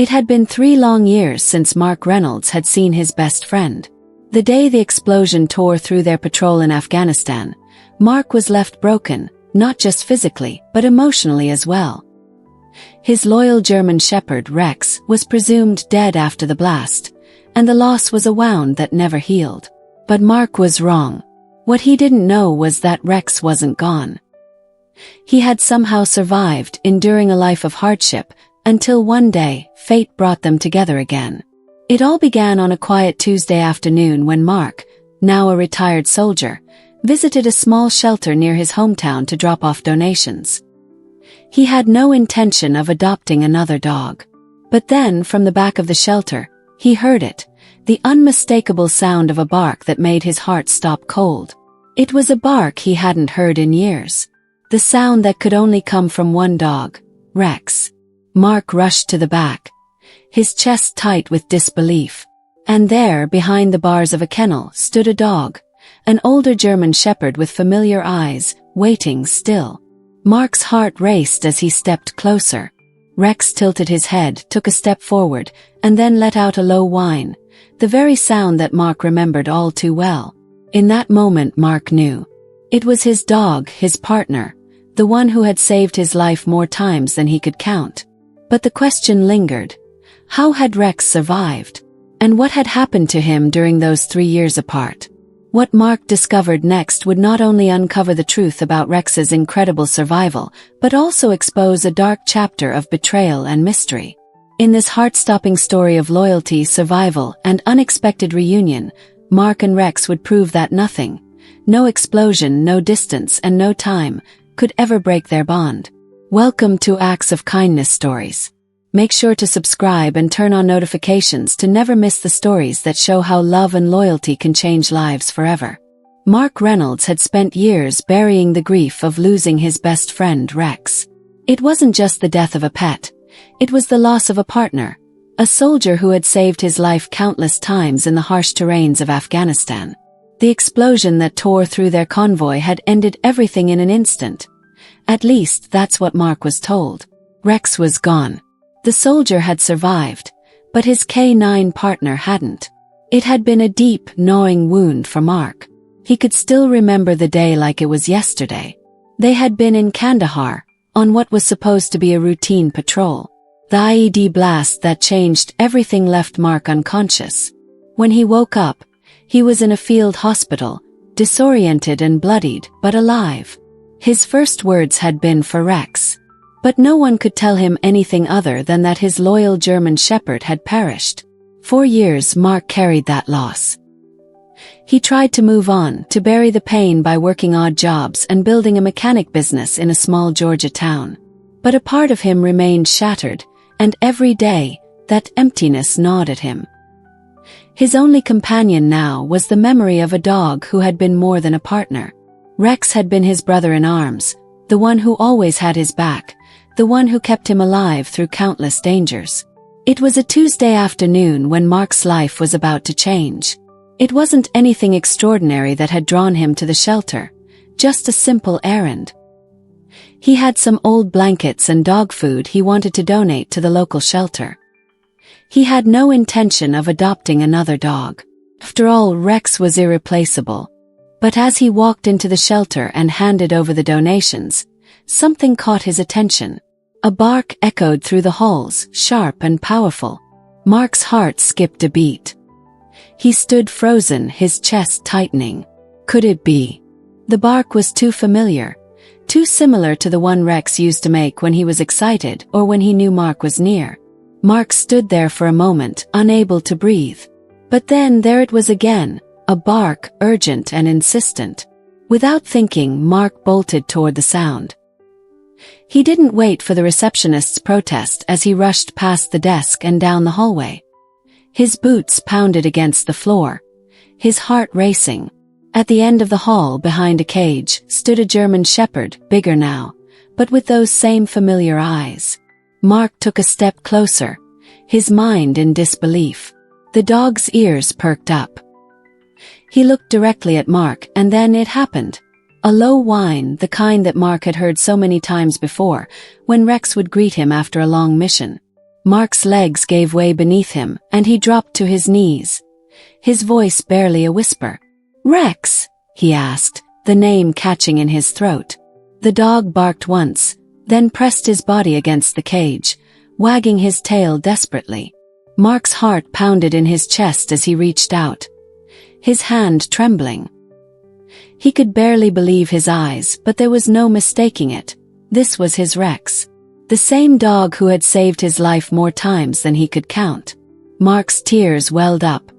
It had been 3 long years since Mark Reynolds had seen his best friend. The day the explosion tore through their patrol in Afghanistan, Mark was left broken, not just physically, but emotionally as well. His loyal German shepherd Rex was presumed dead after the blast, and the loss was a wound that never healed. But Mark was wrong. What he didn't know was that Rex wasn't gone. He had somehow survived, enduring a life of hardship, until one day, fate brought them together again. It all began on a quiet Tuesday afternoon when Mark, now a retired soldier, visited a small shelter near his hometown to drop off donations. He had no intention of adopting another dog. But then, from the back of the shelter, he heard it, the unmistakable sound of a bark that made his heart stop cold. It was a bark he hadn't heard in years. The sound that could only come from one dog, Rex. Mark rushed to the back, his chest tight with disbelief. And there, behind the bars of a kennel, stood a dog, an older German shepherd with familiar eyes, waiting still. Mark's heart raced as he stepped closer. Rex tilted his head, took a step forward, and then let out a low whine, the very sound that Mark remembered all too well. In that moment Mark knew. It was his dog, his partner, the one who had saved his life more times than he could count. But the question lingered. How had Rex survived? And what had happened to him during those 3 years apart? What Mark discovered next would not only uncover the truth about Rex's incredible survival, but also expose a dark chapter of betrayal and mystery. In this heart-stopping story of loyalty, survival, and unexpected reunion, Mark and Rex would prove that nothing, no explosion, no distance, and no time, could ever break their bond. Welcome to Acts of Kindness Stories. Make sure to subscribe and turn on notifications to never miss the stories that show how love and loyalty can change lives forever. Mark Reynolds had spent years burying the grief of losing his best friend Rex. It wasn't just the death of a pet. It was the loss of a partner, a soldier who had saved his life countless times in the harsh terrains of Afghanistan. The explosion that tore through their convoy had ended everything in an instant. At least that's what Mark was told. Rex was gone. The soldier had survived, but his K9 partner hadn't. It had been a deep, gnawing wound for Mark. He could still remember the day like it was yesterday. They had been in Kandahar, on what was supposed to be a routine patrol. The IED blast that changed everything left Mark unconscious. When he woke up, he was in a field hospital, disoriented and bloodied, but alive. His first words had been for Rex. But no one could tell him anything other than that his loyal German shepherd had perished. 4 years Mark carried that loss. He tried to move on, to bury the pain by working odd jobs and building a mechanic business in a small Georgia town. But a part of him remained shattered, and every day, that emptiness gnawed at him. His only companion now was the memory of a dog who had been more than a partner. Rex had been his brother in arms, the one who always had his back, the one who kept him alive through countless dangers. It was a Tuesday afternoon when Mark's life was about to change. It wasn't anything extraordinary that had drawn him to the shelter, just a simple errand. He had some old blankets and dog food he wanted to donate to the local shelter. He had no intention of adopting another dog. After all, Rex was irreplaceable. But as he walked into the shelter and handed over the donations, something caught his attention. A bark echoed through the halls, sharp and powerful. Mark's heart skipped a beat. He stood frozen, his chest tightening. Could it be? The bark was too familiar, too similar to the one Rex used to make when he was excited or when he knew Mark was near. Mark stood there for a moment, unable to breathe. But then there it was again. A bark, urgent and insistent. Without thinking, Mark bolted toward the sound. He didn't wait for the receptionist's protest as he rushed past the desk and down the hallway. His boots pounded against the floor, his heart racing. At the end of the hall, behind a cage, stood a German shepherd, bigger now, but with those same familiar eyes. Mark took a step closer, his mind in disbelief. The dog's ears perked up. He looked directly at Mark, and then it happened. A low whine, the kind that Mark had heard so many times before, when Rex would greet him after a long mission. Mark's legs gave way beneath him, and he dropped to his knees. His voice barely a whisper. "Rex?" he asked, the name catching in his throat. The dog barked once, then pressed his body against the cage, wagging his tail desperately. Mark's heart pounded in his chest as he reached out, his hand trembling. He could barely believe his eyes, but there was no mistaking it. This was his Rex. The same dog who had saved his life more times than he could count. Mark's tears welled up,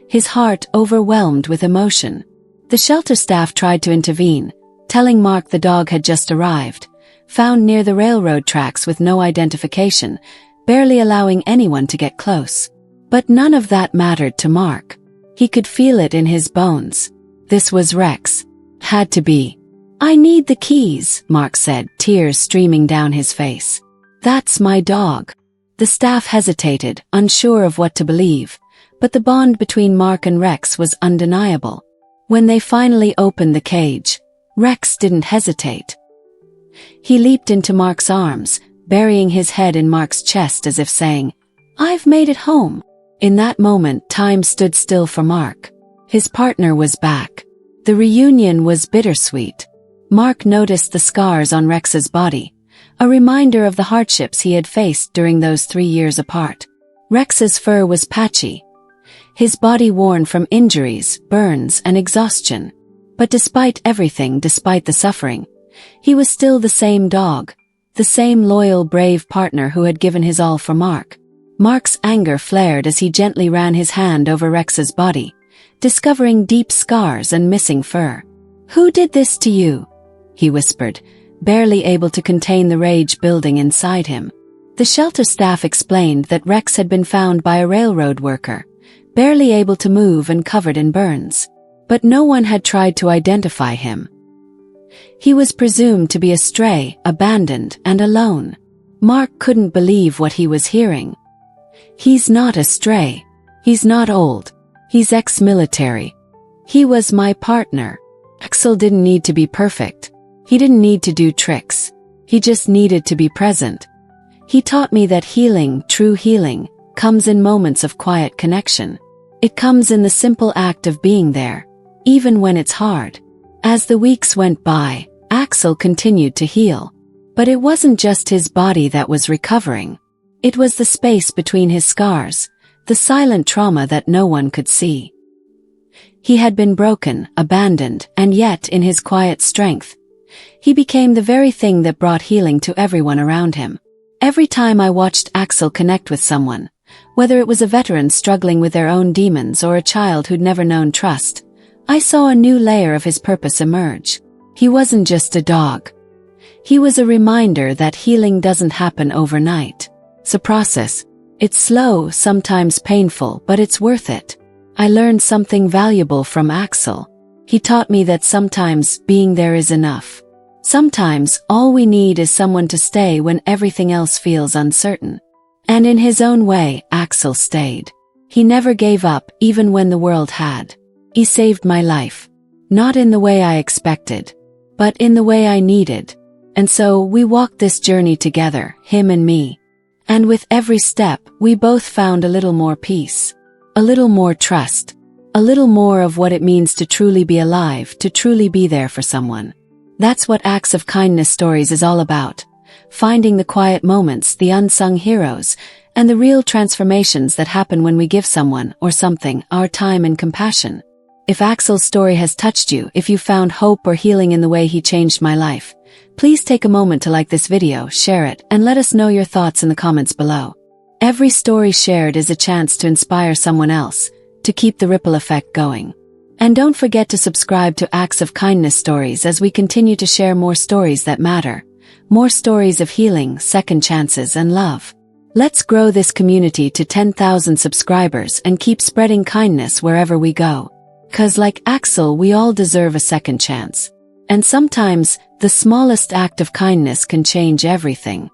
his heart overwhelmed with emotion. The shelter staff tried to intervene, telling Mark the dog had just arrived, found near the railroad tracks with no identification, barely allowing anyone to get close. But none of that mattered to Mark. He could feel it in his bones. This was Rex. Had to be. "I need the keys," Mark said, tears streaming down his face. "That's my dog." The staff hesitated, unsure of what to believe, but the bond between Mark and Rex was undeniable. When they finally opened the cage, Rex didn't hesitate. He leaped into Mark's arms, burying his head in Mark's chest as if saying, "I've made it home." In that moment, time stood still for Mark. His partner was back. The reunion was bittersweet. Mark noticed the scars on Rex's body, a reminder of the hardships he had faced during those 3 years apart. Rex's fur was patchy, his body worn from injuries, burns, and exhaustion. But despite everything, despite the suffering, he was still the same dog, the same loyal, brave partner who had given his all for Mark. Mark's anger flared as he gently ran his hand over Rex's body, discovering deep scars and missing fur. "Who did this to you?" he whispered, barely able to contain the rage building inside him. The shelter staff explained that Rex had been found by a railroad worker, barely able to move and covered in burns. But no one had tried to identify him. He was presumed to be a stray, abandoned, and alone. Mark couldn't believe what he was hearing. "He's not a stray. He's not old. He's ex-military. He was my partner." Axel didn't need to be perfect. He didn't need to do tricks. He just needed to be present. He taught me that healing, true healing, comes in moments of quiet connection. It comes in the simple act of being there, even when it's hard. As the weeks went by, Axel continued to heal. But it wasn't just his body that was recovering. It was the space between his scars, the silent trauma that no one could see. He had been broken, abandoned, and yet, in his quiet strength, he became the very thing that brought healing to everyone around him. Every time I watched Axel connect with someone, whether it was a veteran struggling with their own demons or a child who'd never known trust, I saw a new layer of his purpose emerge. He wasn't just a dog. He was a reminder that healing doesn't happen overnight. It's a process. It's slow, sometimes painful, but it's worth it. I learned something valuable from Axel. He taught me that sometimes being there is enough. Sometimes all we need is someone to stay when everything else feels uncertain. And in his own way, Axel stayed. He never gave up, even when the world had. He saved my life. Not in the way I expected, but in the way I needed. And so we walked this journey together, him and me. And with every step, we both found a little more peace, a little more trust, a little more of what it means to truly be alive, to truly be there for someone. That's what Acts of Kindness Stories is all about. Finding the quiet moments, the unsung heroes, and the real transformations that happen when we give someone, or something, our time and compassion. If Axel's story has touched you, if you found hope or healing in the way he changed my life, please take a moment to like this video, share it, and let us know your thoughts in the comments below. Every story shared is a chance to inspire someone else, to keep the ripple effect going. And don't forget to subscribe to Acts of Kindness Stories as we continue to share more stories that matter. More stories of healing, second chances, and love. Let's grow this community to 10,000 subscribers and keep spreading kindness wherever we go. 'Cause like Axel, we all deserve a second chance. And sometimes, the smallest act of kindness can change everything.